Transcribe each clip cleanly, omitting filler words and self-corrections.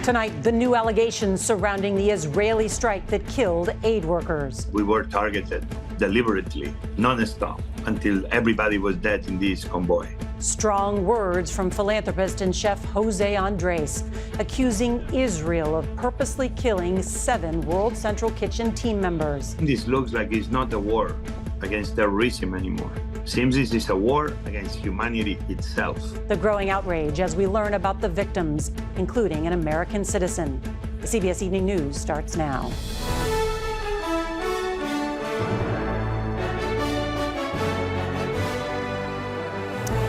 Tonight, the new allegations surrounding the Israeli strike that killed aid workers. We were targeted deliberately, non-stop, until everybody was dead in this convoy. Strong words from philanthropist and chef Jose Andres, accusing Israel of purposely killing 7 World Central Kitchen team members. This looks like it's not a war against terrorism anymore. Seems this is a war against humanity itself. The growing outrage as we learn about the victims, including an American citizen. The CBS Evening News starts now.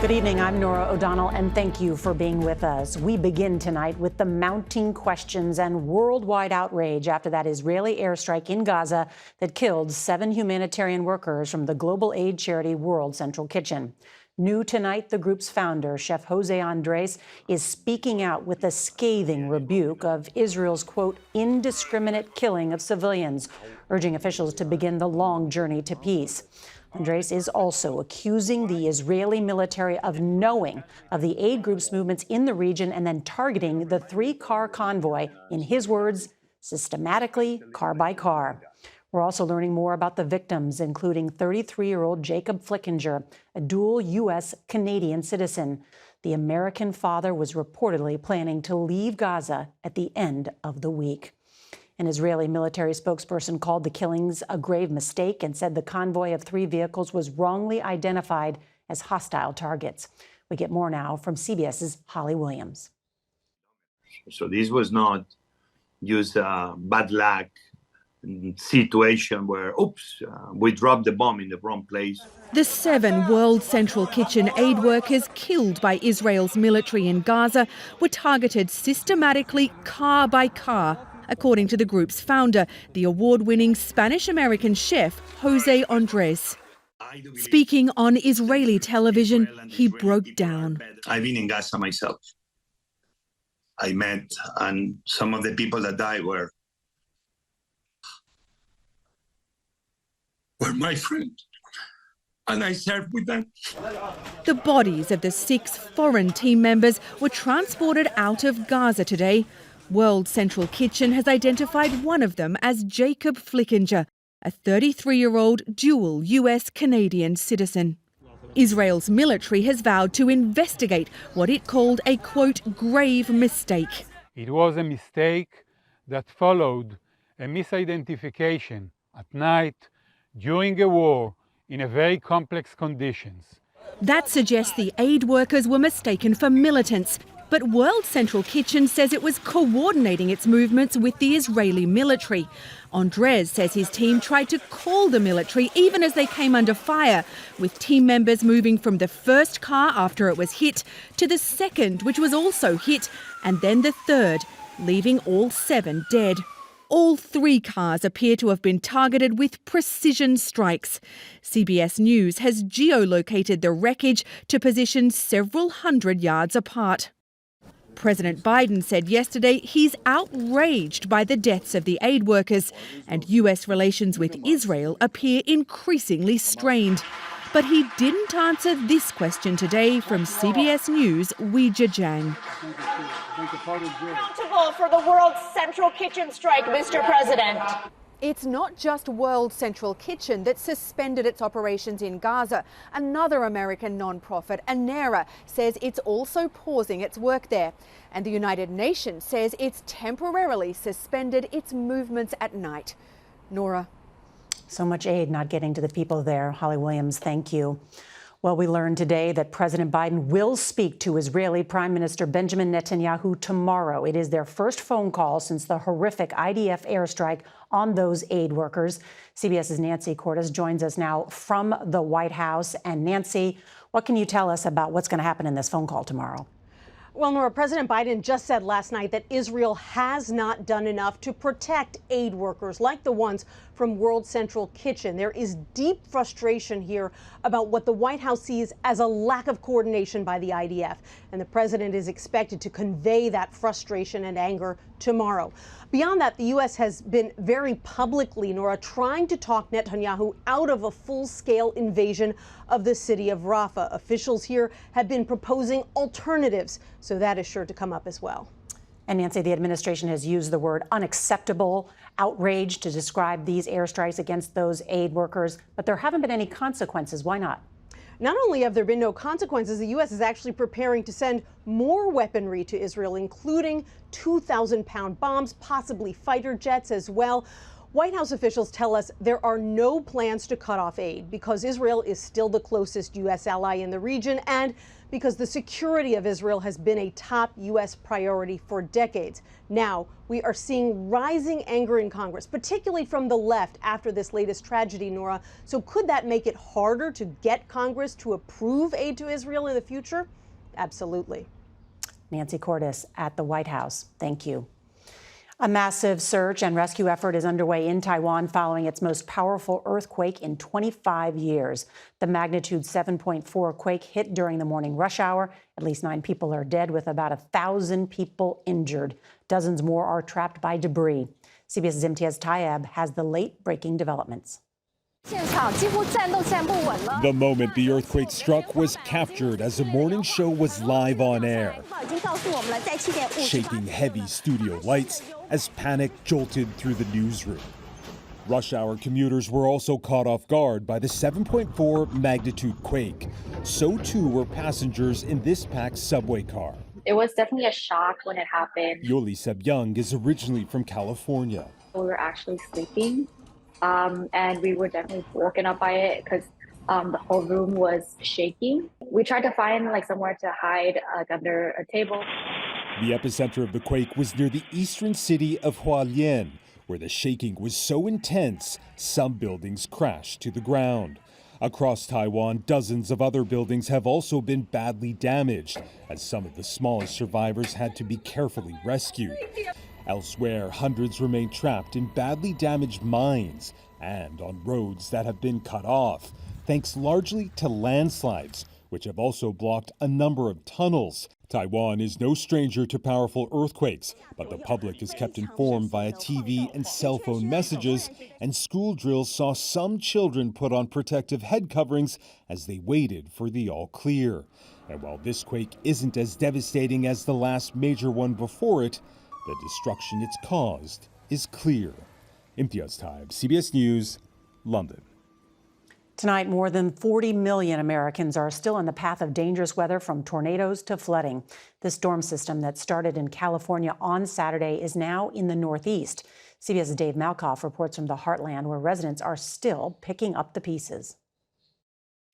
Good evening, I'm Norah O'Donnell, and thank you for being with us. We begin tonight with the mounting questions and worldwide outrage after that Israeli airstrike in Gaza that killed 7 humanitarian workers from the global aid charity World Central Kitchen. New tonight, the group's founder, Chef Jose Andres, is speaking out with a scathing rebuke of Israel's, quote, indiscriminate killing of civilians, urging officials to begin the long journey to peace. Andres is also accusing the Israeli military of knowing of the aid group's movements in the region and then targeting the 3-car convoy, in his words, systematically, car by car. We're also learning more about the victims, including 33-year-old Jacob Flickinger, a dual U.S.-Canadian citizen. The American father was reportedly planning to leave Gaza at the end of the week. An Israeli military spokesperson called the killings a grave mistake and said the convoy of 3 vehicles was wrongly identified as hostile targets. We get more now from CBS's Holly Williams. So this was not just a bad luck situation where, we dropped the bomb in the wrong place. The 7 World Central Kitchen aid workers killed by Israel's military in Gaza were targeted systematically, car by car, according to the group's founder, the award-winning Spanish-American chef Jose Andres. Speaking on Israeli television, he broke down. I've been in Gaza myself. I met, and some of the people that died were my friends, and I served with them. The bodies of the 6 foreign team members were transported out of Gaza today. World Central Kitchen has identified one of them as Jacob Flickinger, a 33-year-old dual US-Canadian citizen. Israel's military has vowed to investigate what it called a, quote, grave mistake. It was a mistake that followed a misidentification at night during a war in a very complex conditions. That suggests the aid workers were mistaken for militants. But World Central Kitchen says it was coordinating its movements with the Israeli military. Andres says his team tried to call the military even as they came under fire, with team members moving from the first car after it was hit to the second, which was also hit, and then the third, leaving all 7 dead. All 3 cars appear to have been targeted with precision strikes. CBS News has geolocated the wreckage to positions several hundred yards apart. President Biden said yesterday he's outraged by the deaths of the aid workers, and US relations with Israel appear increasingly strained. But he didn't answer this question today from CBS News' Weijia Jiang. Accountable for the World Central Kitchen strike, Mr. President. It's not just World Central Kitchen that suspended its operations in Gaza. Another American non-profit, ANERA, says it's also pausing its work there. And the United Nations says it's temporarily suspended its movements at night. Nora. So much aid not getting to the people there. Holly Williams, thank you. Well, we learned today that President Biden will speak to Israeli Prime Minister Benjamin Netanyahu tomorrow. It is their first phone call since the horrific IDF airstrike on those aid workers. CBS's Nancy Cordes joins us now from the White House. And Nancy, what can you tell us about what's going to happen in this phone call tomorrow? Well, Nora, President Biden just said last night that Israel has not done enough to protect aid workers like the ones from World Central Kitchen. There is deep frustration here about what the White House sees as a lack of coordination by the IDF. And the president is expected to convey that frustration and anger tomorrow. Beyond that, the U.S. has been very publicly, Nora, trying to talk Netanyahu out of a full-scale invasion of the city of Rafah. Officials here have been proposing alternatives, so that is sure to come up as well. And Nancy, the administration has used the word unacceptable, outrage to describe these airstrikes against those aid workers, but there haven't been any consequences. Why not? Not only have there been no consequences, the U.S. is actually preparing to send more weaponry to Israel, including 2,000-pound bombs, possibly fighter jets as well. White House officials tell us there are no plans to cut off aid because Israel is still the closest U.S. ally in the region and because the security of Israel has been a top U.S. priority for decades. Now, we are seeing rising anger in Congress, particularly from the left after this latest tragedy, Nora. So could that make it harder to get Congress to approve aid to Israel in the future? Absolutely. Nancy Cordes at the White House. Thank you. A massive search and rescue effort is underway in Taiwan following its most powerful earthquake in 25 years. The magnitude 7.4 quake hit during the morning rush hour. At least 9 people are dead, with about 1,000 people injured. Dozens more are trapped by debris. CBS's Imtiaz Tayeb has the late-breaking developments. The moment the earthquake struck was captured as a morning show was live on air, shaking heavy studio lights as panic jolted through the newsroom. Rush hour commuters were also caught off guard by the 7.4 magnitude quake. So too were passengers in this packed subway car. It was definitely a shock when it happened. Yoli Seb-Young is originally from California. We were actually sleeping. And we were definitely woken up by it because the whole room was shaking. We tried to find somewhere to hide under a table. The epicenter of the quake was near the eastern city of Hualien, where the shaking was so intense, some buildings crashed to the ground. Across Taiwan, dozens of other buildings have also been badly damaged, as some of the smallest survivors had to be carefully rescued. Elsewhere, hundreds remain trapped in badly damaged mines and on roads that have been cut off, thanks largely to landslides, which have also blocked a number of tunnels. Taiwan is no stranger to powerful earthquakes, but the public is kept informed via TV and cell phone messages, and school drills saw some children put on protective head coverings as they waited for the all clear. And while this quake isn't as devastating as the last major one before it, the destruction it's caused is clear. Imtiaz Tayeb, CBS News, London. Tonight, more than 40 million Americans are still in the path of dangerous weather, from tornadoes to flooding. The storm system that started in California on Saturday is now in the Northeast. CBS's Dave Malkoff reports from the Heartland, where residents are still picking up the pieces.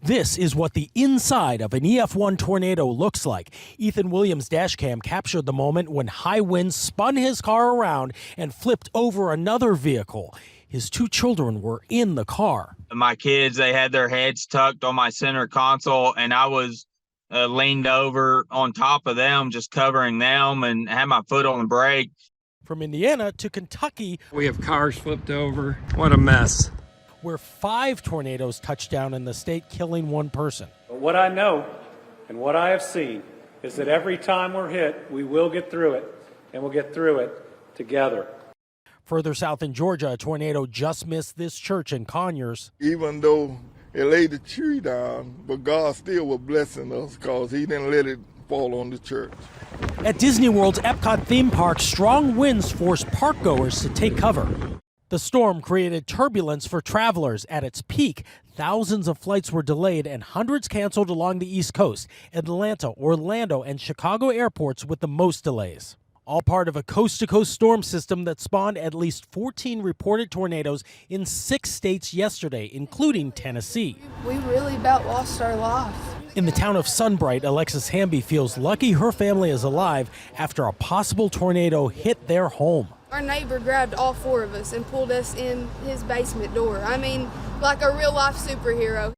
This is what the inside of an EF1 tornado looks like. Ethan Williams' dashcam captured the moment when high winds spun his car around and flipped over another vehicle. His 2 children were in the car. My kids, they had their heads tucked on my center console, and I was leaned over on top of them, just covering them, and had my foot on the brake. From Indiana to Kentucky, we have cars flipped over. What a mess. Where 5 tornadoes touched down in the state, killing 1 person. But what I know and what I have seen is that every time we're hit, we will get through it, and we'll get through it together. Further south in Georgia, a tornado just missed this church in Conyers. Even though it laid the tree down, but God still was blessing us because he didn't let it fall on the church. At Disney World's Epcot theme park, strong winds forced parkgoers to take cover. The storm created turbulence for travelers. At its peak, thousands of flights were delayed and hundreds canceled along the East Coast. Atlanta, Orlando, and Chicago airports with the most delays. All part of a coast-to-coast storm system that spawned at least 14 reported tornadoes in 6 states yesterday, including Tennessee. We really about lost our life. In the town of Sunbright, Alexis Hamby feels lucky her family is alive after a possible tornado hit their home. Our neighbor grabbed all 4 of us and pulled us in his basement door. I mean, like a real-life superhero.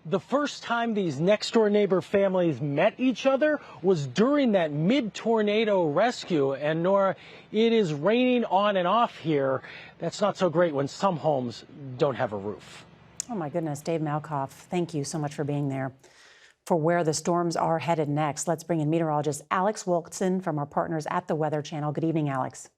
The first time these next-door neighbor families met each other was during that mid-tornado rescue. And Nora, it is raining on and off here. That's not so great when some homes don't have a roof. Oh my goodness, Dave Malkoff, thank you so much for being there. For where the storms are headed next, let's bring in meteorologist Alex Wilkson from our partners at the Weather Channel. Good evening, Alex.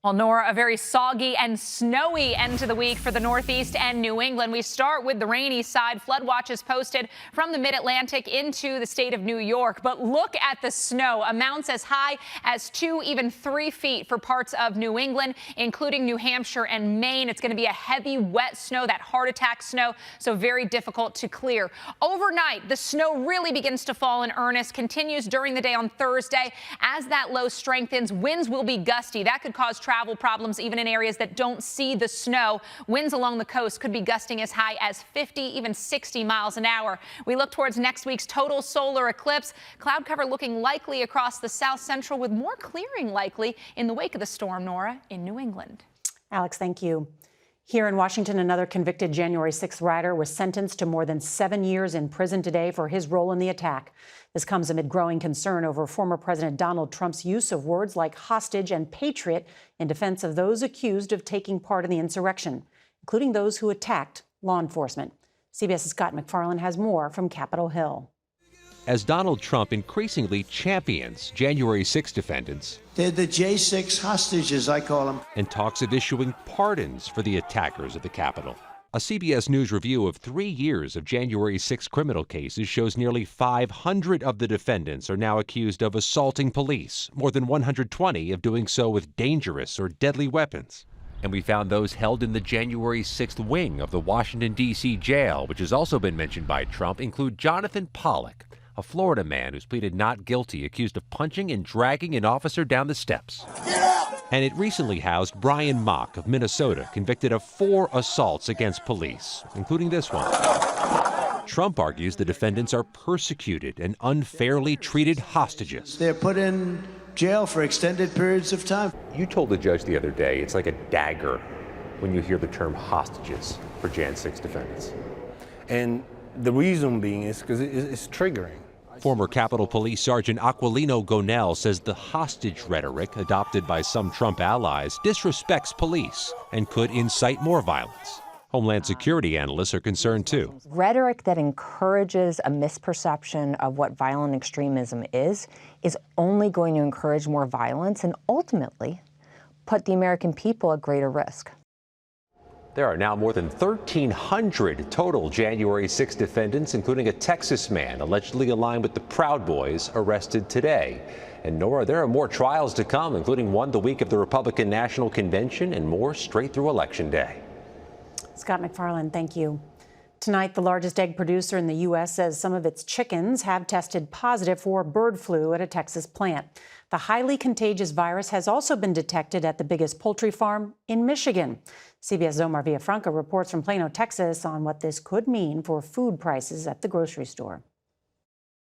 Well, Nora, a very soggy and snowy end to the week for the Northeast and New England. We start with the rainy side. Flood watches posted from the mid-Atlantic into the state of New York. But look at the snow. Amounts as high as 2, even 3 feet for parts of New England, including New Hampshire and Maine. It's going to be a heavy, wet snow, that heart attack snow, so very difficult to clear. Overnight, the snow really begins to fall in earnest, continues during the day on Thursday. As that low strengthens, winds will be gusty. That could cause travel problems even in areas that don't see the snow. Winds along the coast could be gusting as high as 50, even 60 miles an hour. We look towards next week's total solar eclipse. Cloud cover looking likely across the south central, with more clearing likely in the wake of the storm, Nora, in New England. Alex, thank you. Here in Washington, another convicted January 6th rider was sentenced to more than 7 years in prison today for his role in the attack. This comes amid growing concern over former President Donald Trump's use of words like hostage and patriot in defense of those accused of taking part in the insurrection, including those who attacked law enforcement. CBS's Scott McFarland has more from Capitol Hill. As Donald Trump increasingly champions January 6 defendants, they're the J6 hostages, I call them, and talks of issuing pardons for the attackers of the Capitol. A CBS News review of 3 years of January 6 criminal cases shows nearly 500 of the defendants are now accused of assaulting police, more than 120 of doing so with dangerous or deadly weapons. And we found those held in the January 6th wing of the Washington, D.C. jail, which has also been mentioned by Trump, include Jonathan Pollock, a Florida man who's pleaded not guilty, accused of punching and dragging an officer down the steps. And it recently housed Brian Mock of Minnesota, convicted of 4 assaults against police, including this one. Trump argues the defendants are persecuted and unfairly treated hostages. They're put in jail for extended periods of time. You told the judge the other day it's like a dagger when you hear the term hostages for Jan 6 defendants. And the reason being is because it's triggering. Former Capitol Police Sergeant Aquilino Gonell says the hostage rhetoric adopted by some Trump allies disrespects police and could incite more violence. Homeland Security analysts are concerned, too. Rhetoric that encourages a misperception of what violent extremism is only going to encourage more violence and ultimately put the American people at greater risk. There are now more than 1,300 total January 6 defendants, including a Texas man allegedly aligned with the Proud Boys arrested today. And Nora, there are more trials to come, including one the week of the Republican National Convention and more straight through Election Day. Scott McFarland, thank you. Tonight, the largest egg producer in the U.S. says some of its chickens have tested positive for bird flu at a Texas plant. The highly contagious virus has also been detected at the biggest poultry farm in Michigan. CBS' Omar Villafranca reports from Plano, Texas, on what this could mean for food prices at the grocery store.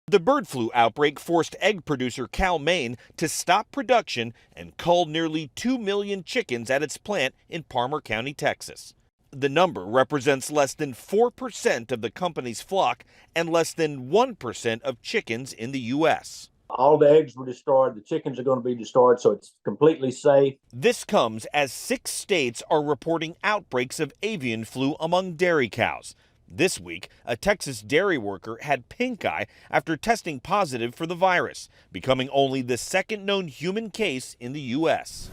The bird flu outbreak forced egg producer Cal-Maine to stop production and cull nearly 2 million chickens at its plant in Palmer County, Texas. The number represents less than 4% of the company's flock and less than 1% of chickens in the U.S. All the eggs were destroyed. The chickens are going to be destroyed, so it's completely safe. This comes as 6 states are reporting outbreaks of avian flu among dairy cows. This week, a Texas dairy worker had pink eye after testing positive for the virus, becoming only the second known human case in the U.S.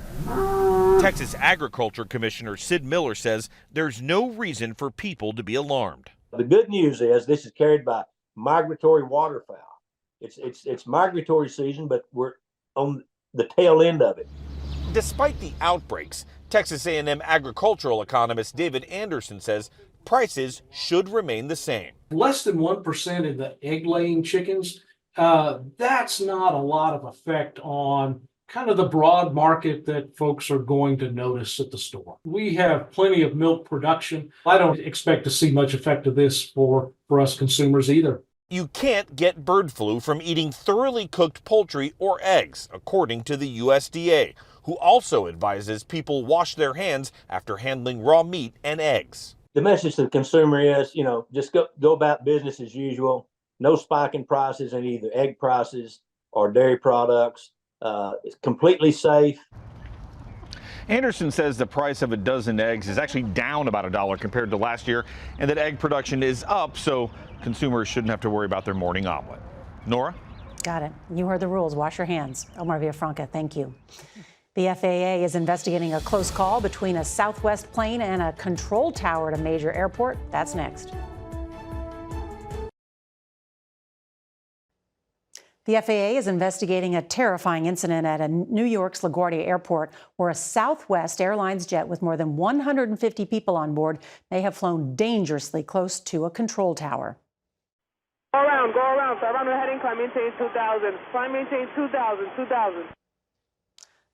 Texas Agriculture Commissioner Sid Miller says there's no reason for people to be alarmed. The good news is this is carried by migratory waterfowl. It's migratory season, but we're on the tail end of it. Despite the outbreaks, Texas A&M agricultural economist David Anderson says prices should remain the same. Less than 1% in the egg-laying chickens, that's not a lot of effect on kind of the broad market that folks are going to notice at the store. We have plenty of milk production. I don't expect to see much effect of this for us consumers either. You can't get bird flu from eating thoroughly cooked poultry or eggs, according to the USDA, who also advises people wash their hands after handling raw meat and eggs. The message to the consumer is, just go about business as usual. No spike in prices in either egg prices or dairy products. It's completely safe. Anderson says the price of a dozen eggs is actually down about $1 compared to last year, and that egg production is up, so consumers shouldn't have to worry about their morning omelet. Nora? Got it. You heard the rules. Wash your hands. Omar Villafranca, thank you. The FAA is investigating a close call between a Southwest plane and a control tower at a major airport. That's next. The FAA is investigating a terrifying incident at New York's LaGuardia Airport where a Southwest Airlines jet with more than 150 people on board may have flown dangerously close to a control tower. Go around, so around the heading, climb maintain 2000, climb maintain 2000.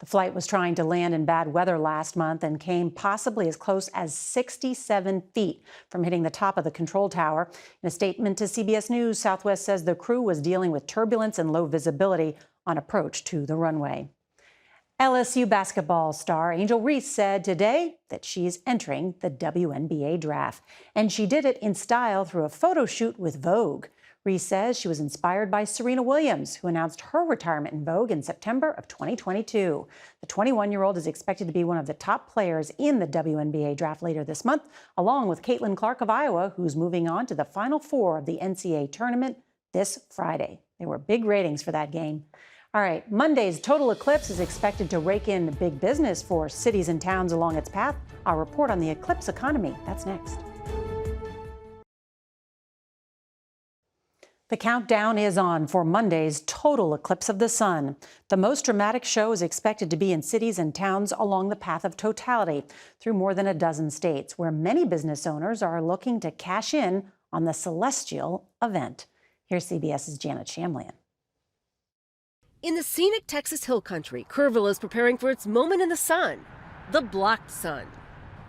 The flight was trying to land in bad weather last month and came possibly as close as 67 feet from hitting the top of the control tower. In a statement to CBS News, Southwest says the crew was dealing with turbulence and low visibility on approach to the runway. LSU basketball star Angel Reese said today that she's entering the WNBA draft, and she did it in style through a photo shoot with Vogue. Reese says she was inspired by Serena Williams, who announced her retirement in Vogue in September of 2022. The 21-year-old is expected to be one of the top players in the WNBA draft later this month, along with Caitlin Clark of Iowa, who's moving on to the Final Four of the NCAA tournament this Friday. There were big ratings for that game. All right, Monday's total eclipse is expected to rake in big business for cities and towns along its path. Our report on the eclipse economy. That's next. The countdown is on for Monday's total eclipse of the sun. The most dramatic show is expected to be in cities and towns along the path of totality through more than a dozen states, where many business owners are looking to cash in on the celestial event. Here's CBS's Janet Shamlian. In the scenic Texas Hill Country, Kerrville is preparing for its moment in the sun, the blocked sun.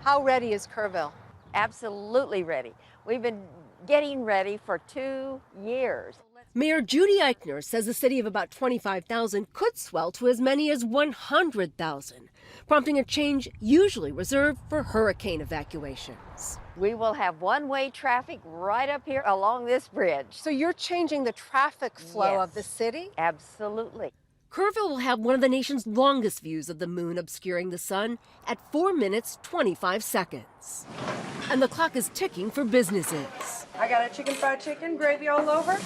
How ready is Kerrville? Absolutely ready. We've been getting ready for 2 years. Mayor Judy Eichner says a city of about 25,000 could swell to as many as 100,000, prompting a change usually reserved for hurricane evacuations. We will have one-way traffic right up here along this bridge. So you're changing the traffic flow Yes. of the city? Absolutely. Kerrville will have one of the nation's longest views of the moon obscuring the sun at 4 minutes 25 seconds. And the clock is ticking for businesses. I got a chicken fried chicken, gravy all over.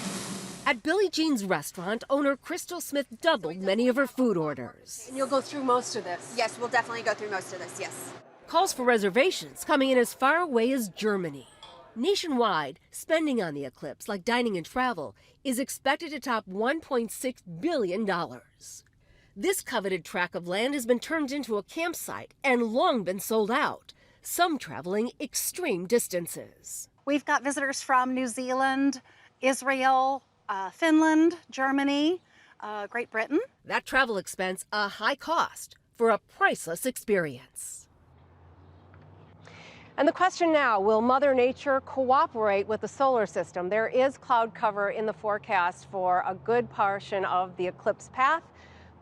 At Billie Jean's restaurant, owner Crystal Smith doubled many of her food orders. And you'll go through most of this? Yes, we'll definitely go through most of this, yes. Calls for reservations coming in as far away as Germany. Nationwide, spending on the eclipse, like dining and travel, is expected to top $1.6 billion. This coveted tract of land has been turned into a campsite and long been sold out, some traveling extreme distances. We've got visitors from New Zealand, Israel, Finland, Germany, Great Britain. That travel expense a high cost for a priceless experience. And the question now, will Mother Nature cooperate with the solar system? There is cloud cover in the forecast for a good portion of the eclipse path.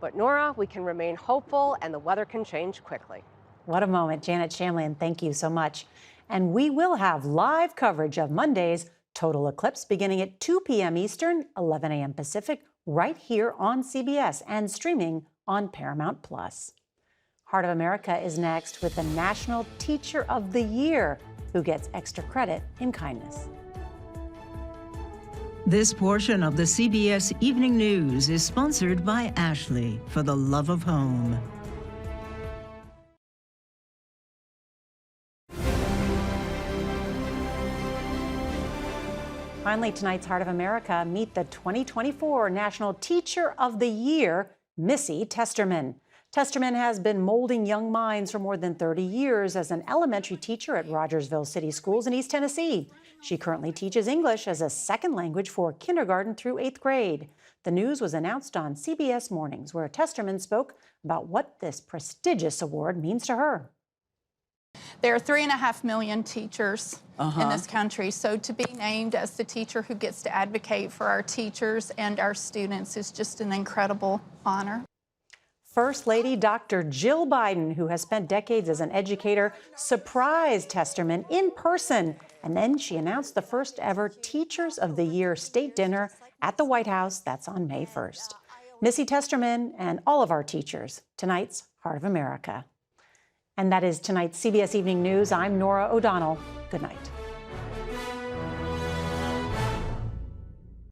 But Nora, we can remain hopeful and the weather can change quickly. What a moment. Janet Shamlian, thank you so much. And we will have live coverage of Monday's total eclipse beginning at 2 p.m. Eastern, 11 a.m. Pacific, right here on CBS and streaming on Paramount+. Heart of America is next with the National Teacher of the Year, who gets extra credit in kindness. This portion of the CBS Evening News is sponsored by Ashley, for the love of home. Finally, tonight's Heart of America, meet the 2024 National Teacher of the Year, Missy Testerman. Testerman has been molding young minds for more than 30 years as an elementary teacher at Rogersville City Schools in East Tennessee. She currently teaches English as a second language for kindergarten through 8th grade. The news was announced on CBS Mornings, where Testerman spoke about what this prestigious award means to her. There are 3.5 million teachers in this country, so to be named as the teacher who gets to advocate for our teachers and our students is just an incredible honor. First Lady Dr. Jill Biden, who has spent decades as an educator, surprised Testerman in person. And then she announced the first ever Teachers of the Year state dinner at the White House. That's on May 1st. Missy Testerman and all of our teachers, tonight's Heart of America. And that is tonight's CBS Evening News. I'm Nora O'Donnell. Good night.